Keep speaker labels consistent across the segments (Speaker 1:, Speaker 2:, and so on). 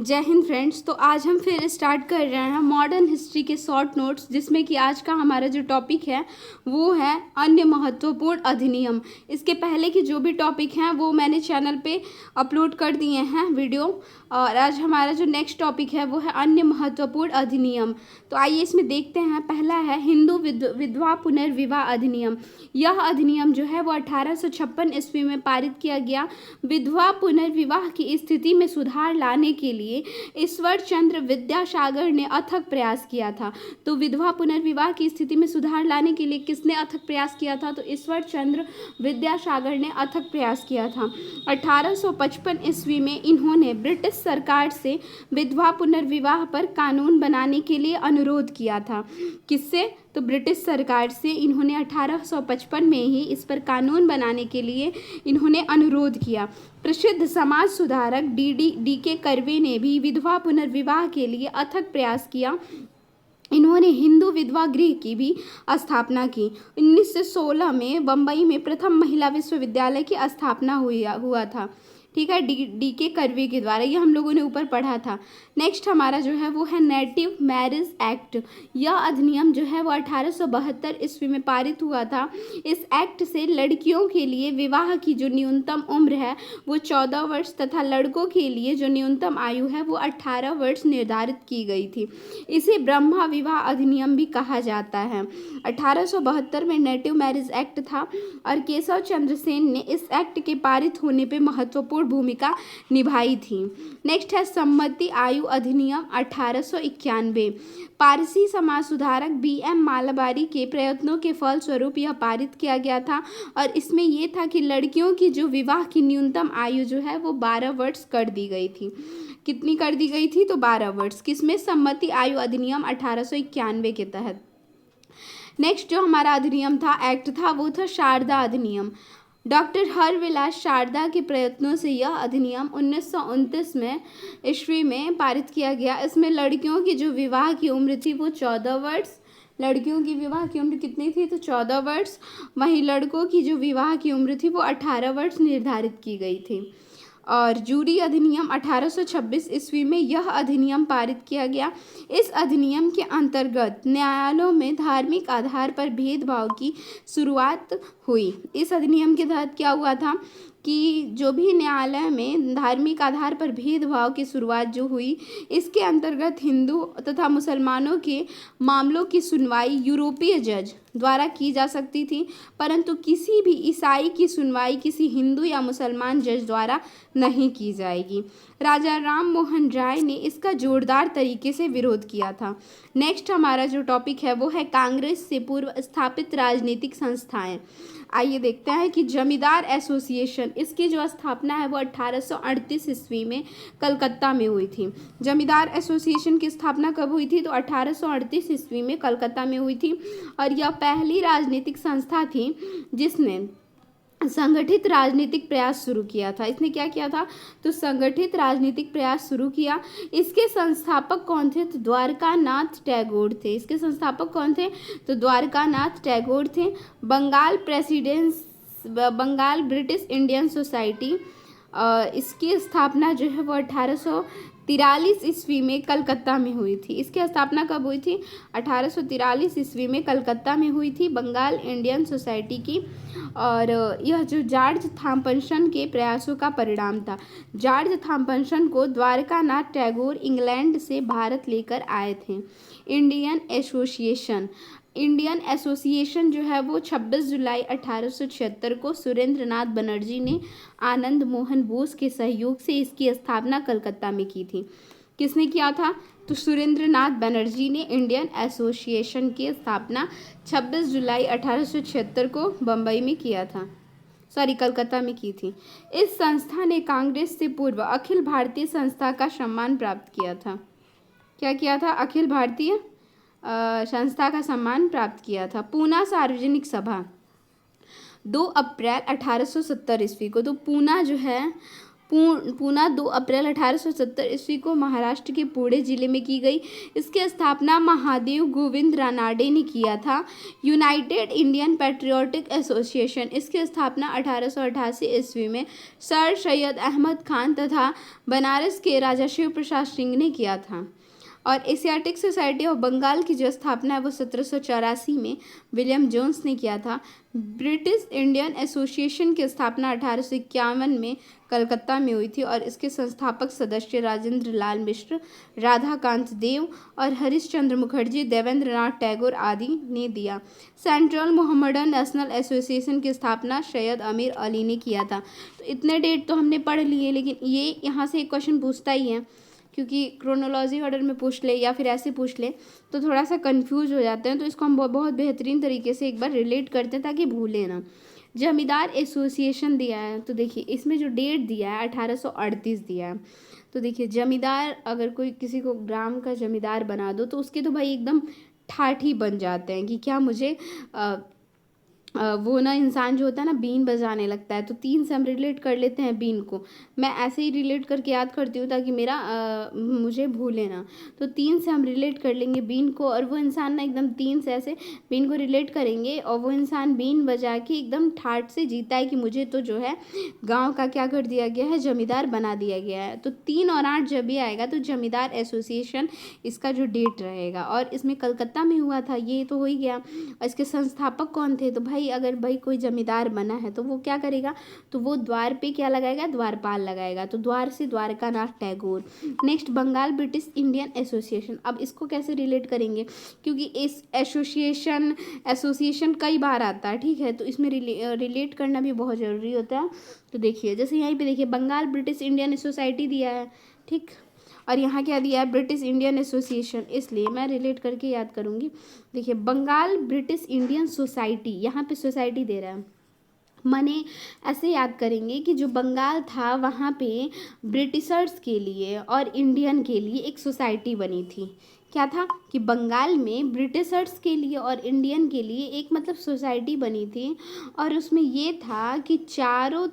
Speaker 1: जय हिंद फ्रेंड्स। तो आज हम फिर स्टार्ट कर रहे हैं मॉडर्न हिस्ट्री के शॉर्ट नोट्स, जिसमें कि आज का हमारा जो टॉपिक है वो है अन्य महत्वपूर्ण अधिनियम। इसके पहले के जो भी टॉपिक हैं वो मैंने चैनल पे अपलोड कर दिए हैं वीडियो, और आज हमारा जो नेक्स्ट टॉपिक है वो है अन्य महत्वपूर्ण अधिनियम। तो आइए इसमें देखते हैं। पहला है हिंदू विधवा पुनर्विवाह अधिनियम। यह अधिनियम जो है वो 1856 ईस्वी में पारित किया गया। विधवा पुनर्विवाह की स्थिति में सुधार लाने के लिए ईश्वर चंद्र विद्यासागर ने अथक प्रयास किया था। तो विधवा पुनर्विवाह की स्थिति में सुधार लाने के लिए किसने अथक प्रयास किया था? तो ईश्वर चंद्र विद्यासागर ने अथक प्रयास किया था। 1855 ईस्वी में इन्होंने ब्रिटिश सरकार से विधवा पुनर्विवाह पर कानून बनाने के लिए अनुरोध किया था। किससे? तो ब्रिटिश सरकार से इन्होंने 1855 में ही इस पर कानून बनाने के लिए इन्होंने अनुरोध किया। प्रसिद्ध समाज सुधारक डी के कर्वे ने भी विधवा पुनर्विवाह के लिए अथक प्रयास किया। इन्होंने हिंदू विधवा गृह की भी स्थापना की। 1916 में बम्बई में प्रथम महिला विश्वविद्यालय की स्थापना हुआ था। ठीक है, डी के कर्वे के द्वारा। ये हम लोगों ने ऊपर पढ़ा था। नेक्स्ट हमारा जो है वो है नेटिव मैरिज एक्ट। यह अधिनियम जो है वो 1872 ईस्वी में पारित हुआ था। इस एक्ट से लड़कियों के लिए विवाह की जो न्यूनतम उम्र है वो 14 वर्ष तथा लड़कों के लिए जो न्यूनतम आयु है वो 18 वर्ष निर्धारित की गई थी। इसे ब्रह्मा विवाह अधिनियम भी कहा जाता है। 1872 में नेटिव मैरिज एक्ट था और केशव चंद्र सेन ने इस एक्ट के पारित होने पर महत्वपूर्ण भूमिका निभाई थी। नेक्स्ट है सम्मति आयु अधिनियम 1891। पारसी समाज सुधारक BM मालाबारी के प्रयत्नों के फलस्वरूप यह पारित किया गया था, और इसमें यह था कि लड़कियों की जो विवाह की न्यूनतम आयु जो है वो 12 वर्ष कर दी गई थी। कितनी कर दी गई थी? तो 12 वर्ष। किसमें? सम्मति आयु अधिनियम 1891 के तहत। नेक्स्ट जो हमारा अधिनियम था, एक्ट था, वो था शारदा अधिनियम। डॉक्टर हरविलास शारदा के प्रयत्नों से यह अधिनियम 1929 में ईस्वी में पारित किया गया। इसमें लड़कियों की जो विवाह की उम्र थी वो 14 वर्ष। लड़कियों की विवाह की उम्र कितनी थी? तो 14 वर्ष। वहीं लड़कों की जो विवाह की उम्र थी वो 18 वर्ष निर्धारित की गई थी। और जूरी अधिनियम 1826 ईस्वी में यह अधिनियम पारित किया गया। इस अधिनियम के अंतर्गत न्यायालयों में धार्मिक आधार पर भेदभाव की शुरुआत हुई। इस अधिनियम के तहत क्या हुआ था कि जो भी न्यायालय में धार्मिक आधार पर भेदभाव की शुरुआत जो हुई, इसके अंतर्गत हिंदू तथा मुसलमानों के मामलों की सुनवाई यूरोपीय जज द्वारा की जा सकती थी, परंतु किसी भी ईसाई की सुनवाई किसी हिंदू या मुसलमान जज द्वारा नहीं की जाएगी। राजा राम मोहन राय ने इसका जोरदार तरीके से विरोध किया था। नेक्स्ट हमारा जो टॉपिक है वो है कांग्रेस से पूर्व स्थापित राजनीतिक संस्थाएं। आइए देखते हैं कि जमींदार एसोसिएशन, इसकी जो स्थापना है वो 1838 ईस्वी में कलकत्ता में हुई थी। जमींदार एसोसिएशन की स्थापना कब हुई थी? तो 1838 ईस्वी में कलकत्ता में हुई थी, और यह पहली राजनीतिक संस्था थी जिसने संगठित राजनीतिक प्रयास शुरू किया था। इसने क्या किया था? तो संगठित राजनीतिक प्रयास शुरू किया। इसके संस्थापक कौन थे? तो द्वारकानाथ टैगोर थे। इसके संस्थापक कौन थे? तो द्वारकानाथ टैगोर थे। बंगाल ब्रिटिश इंडियन सोसाइटी, इसकी स्थापना जो है वो 1843 ईस्वी में कलकत्ता में हुई थी। इसकी स्थापना कब हुई थी? 1843 ईस्वी में कलकत्ता में हुई थी, बंगाल इंडियन सोसाइटी की। और यह जो जॉर्ज थॉम्पसन के प्रयासों का परिणाम था। जॉर्ज थॉम्पसन को द्वारकानाथ टैगोर इंग्लैंड से भारत लेकर आए थे। इंडियन एसोसिएशन जो है वो 26 जुलाई 1876 को सुरेंद्रनाथ बनर्जी ने आनंद मोहन बोस के सहयोग से इसकी स्थापना कलकत्ता में की थी। किसने किया था? तो सुरेंद्रनाथ बनर्जी ने इंडियन एसोसिएशन की स्थापना 26 जुलाई 1876 को बम्बई में किया था, कलकत्ता में की थी। इस संस्था ने कांग्रेस से पूर्व अखिल भारतीय संस्था का सम्मान प्राप्त किया था। क्या किया था? अखिल भारतीय संस्था का सम्मान प्राप्त किया था। पूना सार्वजनिक सभा 2 अप्रैल 1870 ईस्वी को। तो पूना जो है पूना 2 अप्रैल 1870 ईस्वी को महाराष्ट्र के पुणे जिले में की गई। इसकी स्थापना महादेव गोविंद रानाडे ने किया था। यूनाइटेड इंडियन पैट्रियोटिक एसोसिएशन, इसकी स्थापना 1888 ईस्वी में सर सैयद अहमद खान तथा बनारस के राजा शिव प्रसाद सिंह ने किया था। और एशियाटिक सोसाइटी ऑफ बंगाल की जो स्थापना है वो 1784 में विलियम जोन्स ने किया था। ब्रिटिश इंडियन एसोसिएशन की स्थापना 1851 में कलकत्ता में हुई थी और इसके संस्थापक सदस्य राजेंद्र लाल मिश्र, राधाकांत देव और हरीशचंद्र मुखर्जी, देवेंद्र नाथ टैगोर आदि ने दिया। सेंट्रल मोहम्मडन नेशनल एसोसिएशन की स्थापना सैयद अमीर अली ने किया था। तो इतने डेट तो हमने पढ़ लिए, लेकिन ये यहाँ से एक क्वेश्चन पूछता ही है, क्योंकि क्रोनोलॉजी ऑर्डर में पूछ ले या फिर ऐसे पूछ ले तो थोड़ा सा कंफ्यूज हो जाते हैं। तो इसको हम बहुत बेहतरीन तरीके से एक बार रिलेट करते हैं ताकि भूलें ना। जमींदार एसोसिएशन दिया है, तो देखिए इसमें जो डेट दिया है 1838 दिया है। तो देखिए जमींदार, अगर कोई किसी को ग्राम का जमींदार बना दो तो उसके तो भाई एकदम ठाठ ही बन जाते हैं कि क्या मुझे वो ना इंसान जो होता है ना बीन बजाने लगता है। तो 3 से हम रिलेट कर लेते हैं बीन को। मैं ऐसे ही रिलेट करके याद करती हूँ ताकि मुझे भूले ना। तो 3 से हम रिलेट कर लेंगे बीन को, और वो इंसान ना एकदम 3 से ऐसे बीन को रिलेट करेंगे और वो इंसान बीन बजा के एकदम ठाठ से जीता है कि मुझे तो जो है गाँव का क्या कर दिया गया है, जमींदार बना दिया गया है। तो 3 और 8 जब भी आएगा तो जमींदार एसोसिएशन इसका जो डेट रहेगा, और इसमें कलकत्ता में हुआ था, ये तो हो ही गया। और इसके संस्थापक कौन थे, तो अगर कोई जमींदार बना है तो वो क्या करेगा, तो वो द्वार पे क्या लगाएगा, द्वारपाल लगाएगा। तो द्वार से Dwarkanath Tagore. Next Bengal British Indian association. अब इसको कैसे रिलेट करेंगे, क्योंकि इस एसोसिएशन कई बार आता है, ठीक है। तो इसमें रिलेट करना भी बहुत ज़रूरी होता है। तो देखिए जैसे यहीं पे देखिए बंगाल ब्रिटिश इंडियन सोसाइटी दिया है, ठीक, और यहाँ क्या दिया है, ब्रिटिश इंडियन एसोसिएशन, इसलिए मैं रिलेट करके याद करूँगी। देखिए बंगाल ब्रिटिश इंडियन सोसाइटी, यहाँ पे सोसाइटी दे रहा है, माने ऐसे याद करेंगे कि जो बंगाल था वहाँ पे ब्रिटिशर्स के लिए और इंडियन के लिए एक सोसाइटी बनी थी। क्या था कि बंगाल में ब्रिटिशर्स के लिए और इंडियन के लिए एक मतलब सोसाइटी बनी थी, और उसमें ये था कि चारों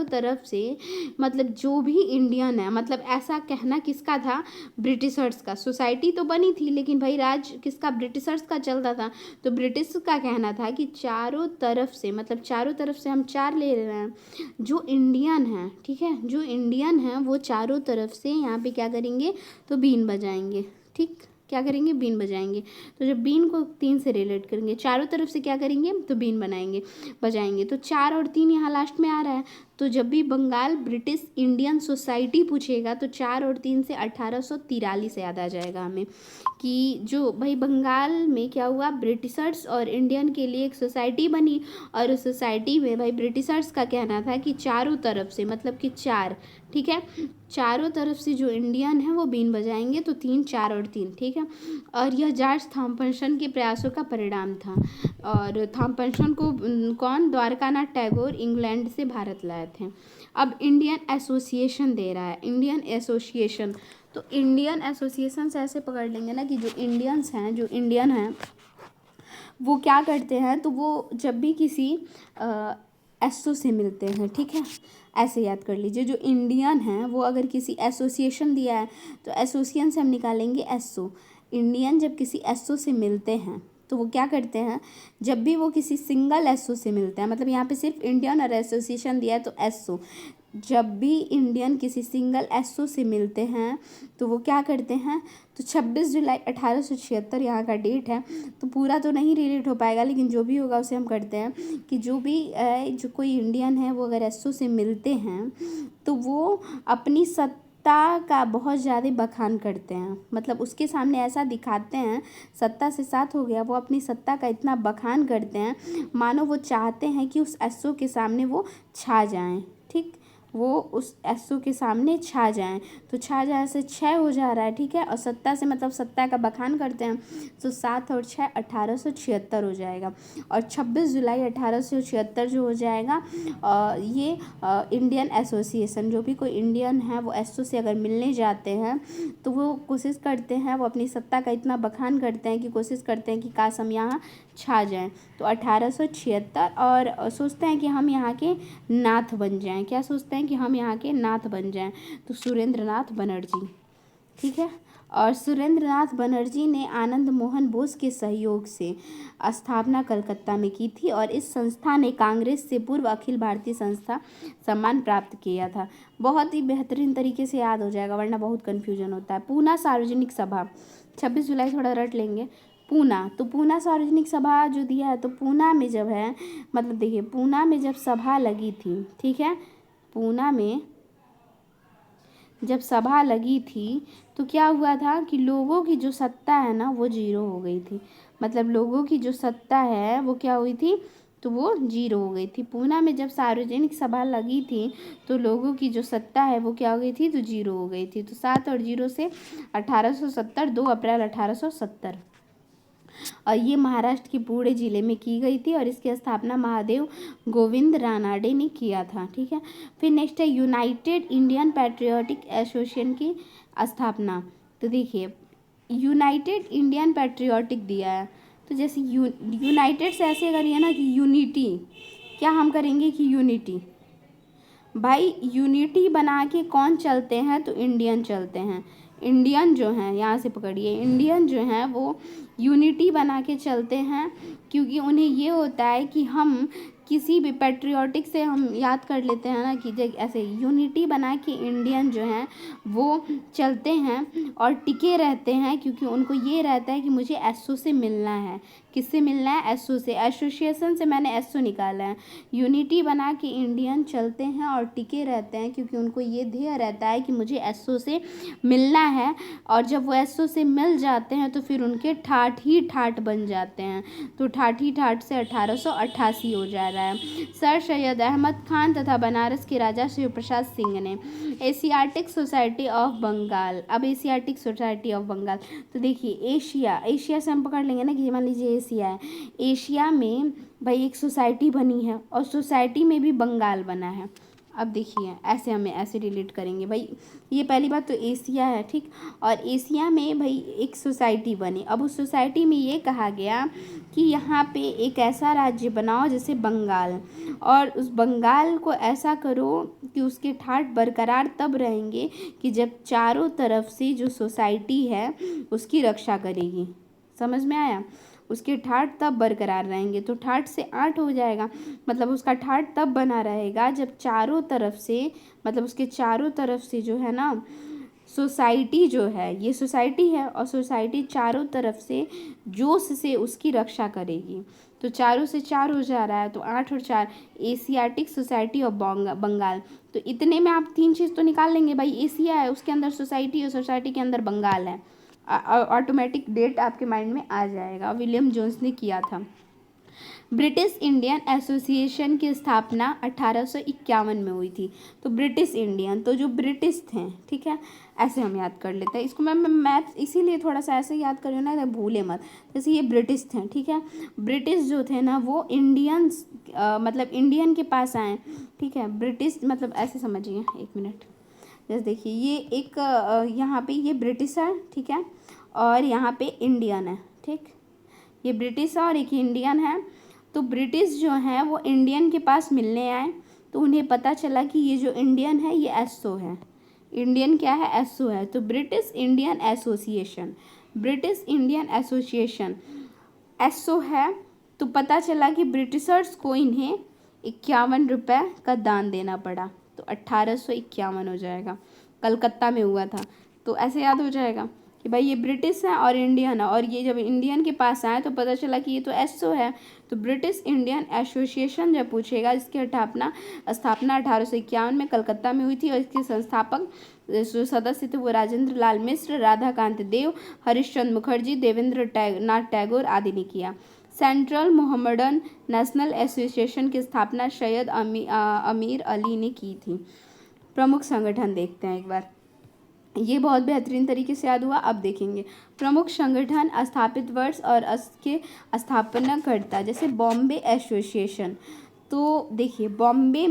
Speaker 1: तरफ से मतलब जो भी इंडियन है, मतलब ऐसा कहना किसका था, ब्रिटिशर्स का। सोसाइटी तो बनी थी लेकिन भाई राज किसका, ब्रिटिशर्स का चलता था। तो ब्रिटिश का कहना था कि चारों तरफ से, मतलब चारों तरफ से हम 4 ले रहे हैं, जो इंडियन है, ठीक है, जो इंडियन है वो चारों तरफ से यहाँ पे क्या करेंगे, तो बीन बजाएंगे, ठीक, क्या करेंगे, बीन बजाएंगे। तो जब बीन को 3 से रिलेट करेंगे, चारों तरफ से क्या करेंगे, तो बीन बजाएंगे। तो 4 और 3 यहाँ लास्ट में आ रहा है। तो जब भी बंगाल ब्रिटिश इंडियन सोसाइटी पूछेगा तो 4 और 3 से 1843 याद आ जाएगा हमें, कि जो भाई बंगाल में क्या हुआ, ब्रिटिशर्स और इंडियन के लिए एक सोसाइटी बनी, और उस सोसाइटी में भाई ब्रिटिशर्स का कहना था कि चारों तरफ से, मतलब कि 4, ठीक है, चारों तरफ से जो इंडियन है वो बीन बजाएंगे। तो 3, 4 और 3, ठीक है। और यह जॉर्ज थॉम्पसन के प्रयासों का परिणाम था, और थॉम्पसन को कौन, द्वारकानाथ टैगोर इंग्लैंड से भारत लाए थे। अब इंडियन एसोसिएशन दे रहा है, इंडियन एसोसिएशन। तो इंडियन एसोसिएशन से ऐसे पकड़ लेंगे ना कि जो इंडियंस हैं, जो इंडियन हैं वो क्या करते हैं, तो वो जब भी किसी एसओ से मिलते हैं, ठीक है, ऐसे याद कर लीजिए। जो इंडियन हैं वो अगर किसी एसोसिएशन दिया है तो एसोसिएशन से हम निकालेंगे एसओ। इंडियन जब किसी एसओ से मिलते हैं तो वो क्या करते हैं, जब भी वो किसी सिंगल एसओ से मिलते हैं, मतलब यहाँ पे सिर्फ इंडियन और एसोसिएशन दिया है तो एसओ, जब भी इंडियन किसी सिंगल एसओ से मिलते हैं तो वो क्या करते हैं, तो 26 जुलाई 1876 यहाँ का डेट है। तो पूरा तो नहीं रिलेट हो पाएगा, लेकिन जो भी होगा उसे हम करते हैं कि जो कोई इंडियन है वो अगर एसओ से मिलते हैं तो वो अपनी सत्ता का बहुत ज़्यादा बखान करते हैं, मतलब उसके सामने ऐसा दिखाते हैं, सत्ता से साथ हो गया, वो अपनी सत्ता का इतना बखान करते हैं मानो वो चाहते हैं कि उस एसओ के सामने वो छा जाएं, ठीक, वो उस एसओ के सामने छा जाएं। तो छा जाए से 6 हो जा रहा है, ठीक है, और सत्ता से मतलब सत्ता का बखान करते हैं, तो 7 और 6 1876 हो जाएगा। और 26 जुलाई 1876 जो हो जाएगा, ये इंडियन एसोसिएशन, जो भी कोई इंडियन है वो एसओ से अगर मिलने जाते हैं तो वो कोशिश करते हैं, वो अपनी सत्ता का इतना बखान करते हैं कि कोशिश करते हैं कि काश हम यहाँ छा जाएं। तो 1876, और सोचते हैं कि हम यहाँ के नाथ बन जाएं। क्या सोचते हैं हैं कि हम यहाँ के नाथ बन जाएं, तो सुरेंद्र नाथ बनर्जी, ठीक है। और सुरेंद्र नाथ बनर्जी ने आनंद मोहन बोस के सहयोग से स्थापना कलकत्ता में की थी और इस संस्था ने कांग्रेस से पूर्व अखिल भारतीय संस्था सम्मान प्राप्त किया था। बहुत ही बेहतरीन तरीके से याद हो जाएगा, वरना बहुत कन्फ्यूजन होता है। पूना सार्वजनिक सभा, 26 जुलाई थोड़ा रट लेंगे। पूना, तो पूना सार्वजनिक सभा जो दिया है, तो पूना में जब है, मतलब देखिए पूना में जब सभा लगी थी, ठीक है, पूना में जब सभा लगी थी तो क्या हुआ था कि लोगों की जो सत्ता है ना वो जीरो हो गई थी। मतलब लोगों की जो सत्ता है वो क्या हुई थी, तो वो जीरो हो गई थी। पूना में जब सार्वजनिक सभा लगी थी तो लोगों की जो सत्ता है वो क्या हो गई थी, तो जीरो हो गई थी। तो 7 और 0 से 1870, 2 अप्रैल 1870। और ये महाराष्ट्र के पुणे जिले में की गई थी और इसकी स्थापना महादेव गोविंद रानाडे ने किया था, ठीक है। फिर नेक्स्ट है यूनाइटेड इंडियन पैट्रियोटिक एसोसिएशन की स्थापना। तो देखिए यूनाइटेड इंडियन पैट्रियोटिक दिया है, तो जैसे यूनाइटेड से ऐसे करिए ना कि यूनिटी, क्या हम करेंगे कि यूनिटी, भाई यूनिटी बना के कौन चलते हैं, तो इंडियन चलते हैं। इंडियन जो हैं, यहाँ से पकड़िए, इंडियन जो हैं वो यूनिटी बना के चलते हैं, क्योंकि उन्हें ये होता है कि हम किसी भी पैट्रियोटिक से हम याद कर लेते हैं ना कि ऐसे यूनिटी बना के इंडियन जो हैं वो चलते हैं और टिके रहते हैं, क्योंकि उनको ये रहता है कि मुझे एसओ से मिलना है। किससे मिलना है, एसओ से। एसोसिएशन से मैंने एसओ निकाला है। यूनिटी बना के इंडियन चलते हैं और टिके रहते हैं, क्योंकि उनको ये ध्येय रहता है कि मुझे एसओ से मिलना है। और जब वो एसओ से मिल जाते हैं तो फिर उनके ठाठ ही ठाठ बन जाते हैं। तो ठाठ ही ठाठ से 1888 हो जा रहा है। सर सैयद अहमद खान तथा बनारस के राजा शिव प्रसाद सिंह ने एशियाटिक सोसाइटी ऑफ बंगाल, अब एशियाटिक सोसाइटी ऑफ बंगाल, तो देखिए एशिया से हम पकड़ लेंगे ना कि मान लीजिए एशिया है, एशिया में भाई एक सोसाइटी बनी है और सोसाइटी में भी बंगाल बना है। अब देखिए ऐसे हमें ऐसे रिलेट करेंगे भाई, ये पहली बात तो एशिया है, ठीक। और एशिया में भाई एक सोसाइटी बनी, अब उस सोसाइटी में ये कहा गया कि यहाँ पे एक ऐसा राज्य बनाओ जैसे बंगाल, और उस बंगाल को ऐसा करो कि उसके ठाठ बरकरार तब रहेंगे कि जब चारों तरफ से जो सोसाइटी है उसकी रक्षा करेगी। समझ में आया, उसके ठाठ तब बरकरार रहेंगे। तो ठाठ से 8 हो जाएगा, मतलब उसका ठाठ तब बना रहेगा जब चारों तरफ से, मतलब उसके चारों तरफ से जो है ना सोसाइटी जो है, ये सोसाइटी है और सोसाइटी चारों तरफ से जोश से उसकी रक्षा करेगी। तो चारों से 4 हो जा रहा है, तो 8 और 4 एशियाटिक सोसाइटी ऑफ बंगाल। तो इतने में आप 3 चीज़ तो निकाल लेंगे भाई, एशिया है उसके अंदर सोसाइटी है, सोसाइटी के अंदर बंगाल है, ऑटोमेटिक डेट आपके माइंड में आ जाएगा। विलियम जोन्स ने किया था। ब्रिटिश इंडियन एसोसिएशन की स्थापना 1851 में हुई थी। तो ब्रिटिश इंडियन, तो जो ब्रिटिश थे, ठीक है, ऐसे हम याद कर लेते हैं इसको। मैं मैथ इसीलिए थोड़ा सा ऐसे याद करियो ना, भूले मत। जैसे ये ब्रिटिश थे, ठीक है, ब्रिटिश जो थे ना वो इंडियंस मतलब इंडियन के पास आए, ठीक है। ब्रिटिश मतलब ऐसे समझिए, एक मिनट, जैसे देखिए ये एक यहाँ पे ये ब्रिटिश है, ठीक है, और यहाँ पे इंडियन है, ठीक। ये ब्रिटिश है और एक इंडियन है। तो ब्रिटिश जो है वो इंडियन के पास मिलने आए, तो उन्हें पता चला कि ये जो इंडियन है ये एसओ है। इंडियन क्या है, एसओ है। तो British Indian association, British Indian association SO है। तो पता चला कि ब्रिटिशर्स को इन्हें 51 रुपये का दान देना पड़ा, तो 1851 हो जाएगा। कलकत्ता में हुआ था, तो ऐसे याद हो जाएगा कि भाई ये ब्रिटिश है और इंडियन है, और ये जब इंडियन के पास आए तो पता चला कि ये तो एसओ है। तो ब्रिटिश इंडियन एसोसिएशन जब पूछेगा, इसकी स्थापना 1851 में कलकत्ता में हुई थी और इसके संस्थापक जो सदस्य थे वो राजेंद्र लाल मिश्र, राधाकांत देव, हरीशचंद्र मुखर्जी, देवेंद्र नाथ टैगोर आदि ने किया। सेंट्रल मोहम्मडन नेशनल एसोसिएशन की स्थापना सैयद अमीर अली ने की थी। प्रमुख संगठन देखते हैं एक बार, ये बहुत बेहतरीन तरीके से याद हुआ। अब देखेंगे प्रमुख संगठन, स्थापित वर्ष और इसके स्थापनाकर्ता। जैसे बॉम्बे एसोसिएशन, तो देखिए बम्बई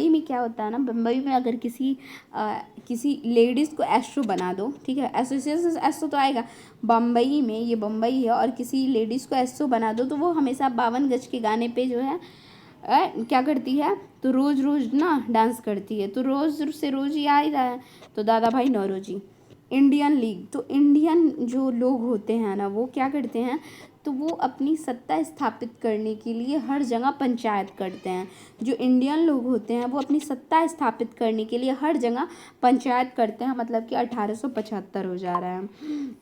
Speaker 1: में क्या होता है ना, बम्बई में अगर किसी लेडीज़ को एस्ट्रो बना दो, ठीक है, एसोसिएशन एस्ट्रो तो आएगा। बम्बई में, ये बम्बई है, और किसी लेडीज़ को एस्ट्रो बना दो तो वो हमेशा 52 गज के गाने पे जो है क्या करती है, तो रोज़ रोज़ ना डांस करती है, तो रोज़ से रोज़ ही आ ही रहा है, तो दादा भाई नौरोजी। इंडियन लीग, तो इंडियन जो लोग होते हैं ना वो क्या करते हैं, तो वो अपनी सत्ता स्थापित करने के लिए हर जगह पंचायत करते हैं। जो इंडियन लोग होते हैं वो अपनी सत्ता स्थापित करने के लिए हर जगह पंचायत करते हैं, मतलब कि 1875 हो जा रहा है।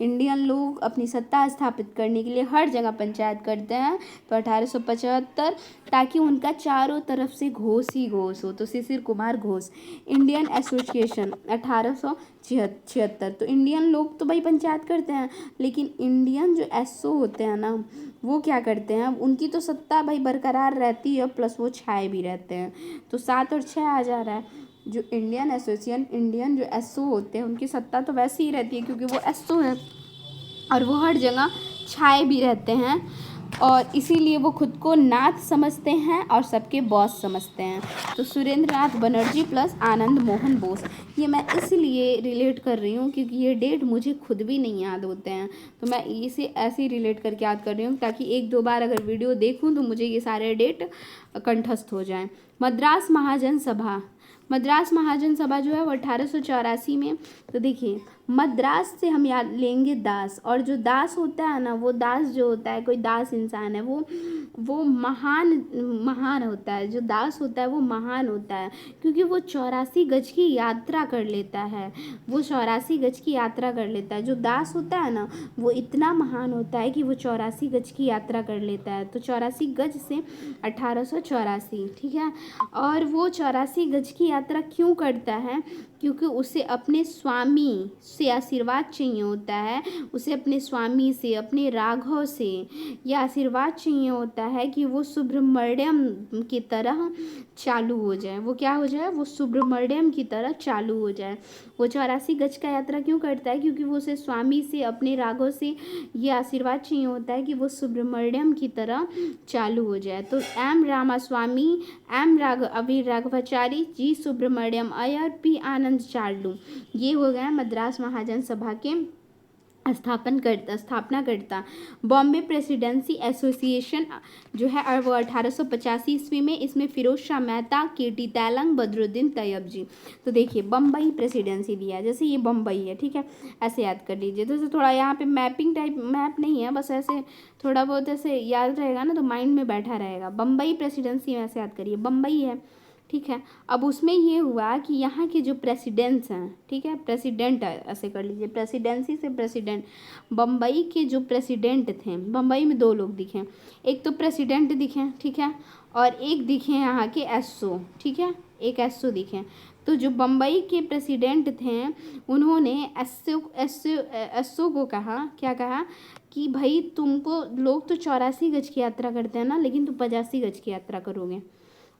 Speaker 1: इंडियन लोग अपनी सत्ता स्थापित करने के लिए हर जगह पंचायत करते हैं, तो 1875, ताकि उनका चारों तरफ से घोष ही घोष हो, तो शिशिर कुमार घोष। इंडियन एसोसिएशन 1876, तो इंडियन लोग तो भाई पंचायत करते हैं, लेकिन इंडियन जो एसओ होते हैं ना वो क्या करते हैं, उनकी तो सत्ता भाई बरकरार रहती है, प्लस वो छाए भी रहते हैं, तो 7 और 6 आ जा रहा है। जो इंडियन एसोसिएशन, इंडियन जो एसओ होते हैं उनकी सत्ता तो वैसे ही रहती है क्योंकि वो एसओ है, और वो हर जगह छाए भी रहते हैं, और इसीलिए वो खुद को नाथ समझते हैं और सबके बॉस समझते हैं। तो सुरेंद्र नाथ बनर्जी प्लस आनंद मोहन बोस, ये मैं इसलिए रिलेट कर रही हूँ क्योंकि ये डेट मुझे खुद भी नहीं याद होते हैं, तो मैं इसे ऐसे ही रिलेट करके याद कर रही हूँ ताकि 1-2 बार अगर वीडियो देखूँ तो मुझे ये सारे डेट कंठस्थ हो जाएं। मद्रास महाजन सभा, मद्रास महाजन सभा जो है वो 1884 में, तो देखिए मद्रास से हम याद लेंगे दास, और जो दास होता है ना वो दास जो होता है, कोई दास इंसान है वो महान होता है। जो दास होता है वो महान होता है क्योंकि वो 84 गज की यात्रा कर लेता है, वो 84 गज की यात्रा कर लेता है। जो दास होता है ना वो इतना महान होता है कि वो 84 गज की यात्रा कर लेता है, तो 84 गज से 1884, ठीक है। और वो 84 गज की यात्रा क्यों करता है, क्योंकि उसे अपने स्वामी से आशीर्वाद चाहिए होता है, उसे अपने स्वामी से, अपने राघव से यह आशीर्वाद चाहिए होता है कि वो सुब्रमण्यम की तरह चालू हो जाए। वो क्या हो जाए, वो सुब्रमण्यम की तरह चालू हो जाए। वो 84 गज का यात्रा क्यों करता है, क्योंकि वो उसे स्वामी से, अपने राघव से ये आशीर्वाद चाहिए होता है कि वो सुब्रमण्यम की तरह चालू हो जाए। तो एम रामास्वामी, एम राघवाचारी, जी सुब्रमण्यम अय्यर, पी आनंद चार्लू, ये हो गए मद्रास महाजन सभा के स्थापना करता। बॉम्बे प्रेसिडेंसी एसोसिएशन जो है वो 1885 ईस्वी में, इसमें फिरोज शाह मेहता, केटी तैलंग, बदरुद्दीन तैयब जी। तो देखिए बम्बई प्रेसिडेंसी दिया है, जैसे ये बम्बई है, ठीक है, ऐसे याद कर लीजिए। तो थोड़ा यहाँ पे मैपिंग टाइप मैप नहीं है, बस ऐसे थोड़ा बहुत ऐसे याद रहेगा ना तो माइंड में बैठा रहेगा। बम्बई प्रेसिडेंसी में ऐसे याद करिए, बम्बई है, ठीक है। अब उसमें ये हुआ कि यहाँ के जो प्रेसिडेंट्स हैं, ठीक है, प्रेसिडेंट है ऐसे कर लीजिए, प्रेसिडेंसी से प्रेसिडेंट, बम्बई के जो प्रेसिडेंट थे, बम्बई में 2 लोग दिखे, एक तो प्रेसिडेंट दिखे, ठीक है, और एक दिखे यहाँ के एसओ, ठीक है, एक एसओ दिखे। तो जो बम्बई के प्रेसिडेंट थे उन्होंने एसओ को कहा, क्या कहा कि भाई तुमको लोग तो 84 गज की यात्रा करते हैं ना, लेकिन तुम 85 गज की यात्रा करोगे,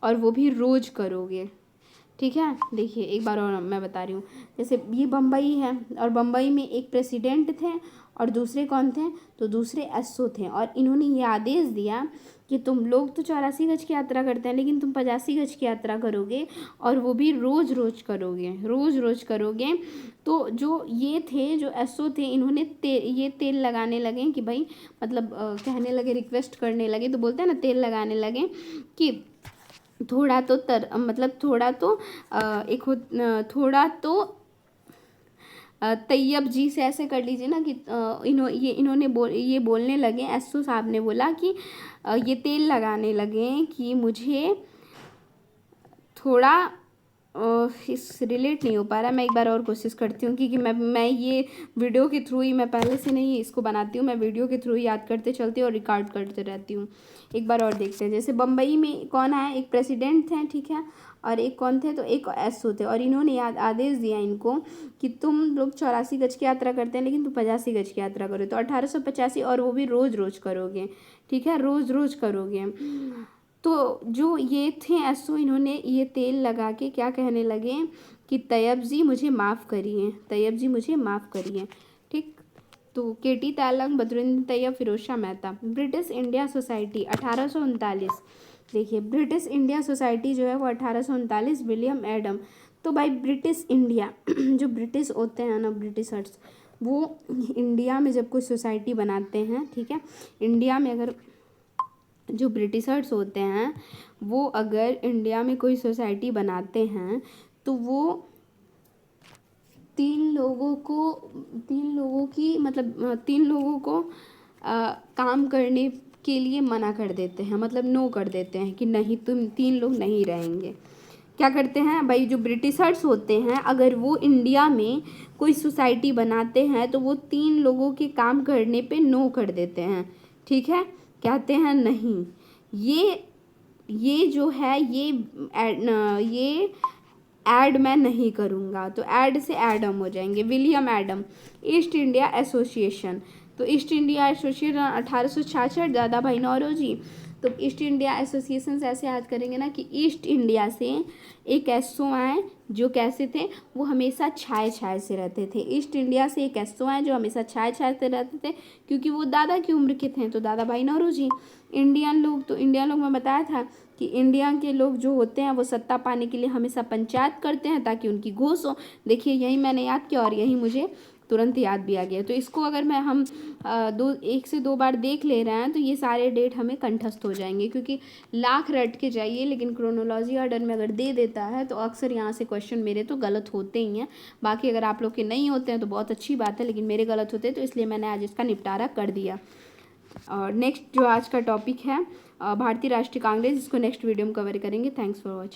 Speaker 1: और वो भी रोज़ करोगे, ठीक है। देखिए एक बार और मैं बता रही हूँ, जैसे ये बम्बई है और बम्बई में एक प्रेसिडेंट थे और दूसरे कौन थे, तो दूसरे एसओ थे, और इन्होंने ये आदेश दिया कि तुम लोग तो 84 गज की यात्रा करते हैं लेकिन तुम 85 गज की यात्रा करोगे, और वो भी रोज़ रोज़ करोगे, रोज़ रोज़ करोगे। तो जो ये थे, जो एसओ थे, इन्होंने ये तेल लगाने लगे कि भाई मतलब कहने लगे, रिक्वेस्ट करने लगे, तो बोलते हैं ना तेल लगाने लगे कि थोड़ा तो मतलब थोड़ा तो थोड़ा तो तैयब जी से ऐसे कर लीजिए ना कि इन्होंने ये बोलने लगे, एसओ साहब ने बोला कि ये तेल लगाने लगे कि मुझे थोड़ा इस रिलेट नहीं हो पा रहा, मैं एक बार और कोशिश करती हूँ क्योंकि मैं ये वीडियो के थ्रू ही, मैं पहले से नहीं इसको बनाती हूँ, मैं वीडियो के थ्रू ही याद करते चलती हूँ और रिकॉर्ड करते रहती हूँ। एक बार और देखते हैं, जैसे बम्बई में कौन है, एक प्रेसिडेंट थे, ठीक है, और एक कौन थे, तो एक एसओ थे, और इन्होंने आदेश दिया इनको कि तुम लोग 84 गज की यात्रा करते हैं लेकिन तुम 85 गज की यात्रा करो, तो 1885, और वो भी रोज़ रोज़ करोगे, ठीक है, रोज़ रोज़ करोगे। तो जो ये थे एसओ, इन्होंने ये तेल लगा के क्या कहने लगे कि तैयब जी मुझे माफ़ करिए, तैयब जी मुझे माफ़ करिए, ठीक। तो KT Telang, Badruddin Tyab, Feroze Shah Mehta. British India Society 1839, देखिए ब्रिटिश इंडिया सोसाइटी जो है वो 1839, विलियम एडम। तो भाई ब्रिटिश इंडिया जो ब्रिटिश होते हैं ना, ब्रिटिशर्स, वो इंडिया में जब कोई सोसाइटी बनाते हैं, ठीक है, इंडिया में अगर जो ब्रिटिशर्स होते हैं वो अगर इंडिया में कोई सोसाइटी बनाते हैं तो वो तीन लोगों को काम करने के लिए मना कर देते हैं, मतलब नो कर देते हैं कि नहीं, तुम 3 लोग नहीं रहेंगे। क्या करते हैं भाई, जो ब्रिटिशर्स होते हैं अगर वो इंडिया में कोई सोसाइटी बनाते हैं तो वो 3 लोगों के काम करने पे नो कर देते हैं, ठीक है। कहते हैं नहीं, ये जो है ये ऐड मैं नहीं करूँगा, तो ऐड से एडम हो जाएंगे, William Adam. East India association, तो ईस्ट इंडिया एसोसिएशन 1866, दादा भाई नौरोजी। तो ईस्ट इंडिया एसोसिएशन से ऐसे याद करेंगे ना कि ईस्ट इंडिया से एक एसओ आए जो कैसे थे, वो हमेशा छाए छाए से रहते थे। ईस्ट इंडिया से एक एसओ आए जो हमेशा छाए छाए से रहते थे, क्योंकि वो दादा की उम्र के थे, तो दादा भाई नौरोजी। इंडियन लोग में बताया था कि इंडिया के लोग जो होते हैं वो सत्ता पाने के लिए हमेशा पंचायत करते हैं ताकि उनकी घोष हो। देखिए यही मैंने याद किया और यही मुझे तुरंत याद भी आ गया। तो इसको अगर हम 1 से 2 बार देख ले रहे हैं तो ये सारे डेट हमें कंठस्थ हो जाएंगे, क्योंकि लाख रट के जाइए लेकिन क्रोनोलॉजी ऑर्डर में अगर दे देता है तो अक्सर यहाँ से क्वेश्चन मेरे तो गलत होते ही हैं। बाकी अगर आप लोग के नहीं होते हैं तो बहुत अच्छी बात है, लेकिन मेरे गलत होते हैं तो इसलिए मैंने आज इसका निपटारा कर दिया। और नेक्स्ट जो आज का टॉपिक है भारतीय राष्ट्रीय कांग्रेस, इसको नेक्स्ट वीडियो में कवर करेंगे। Thanks for watching.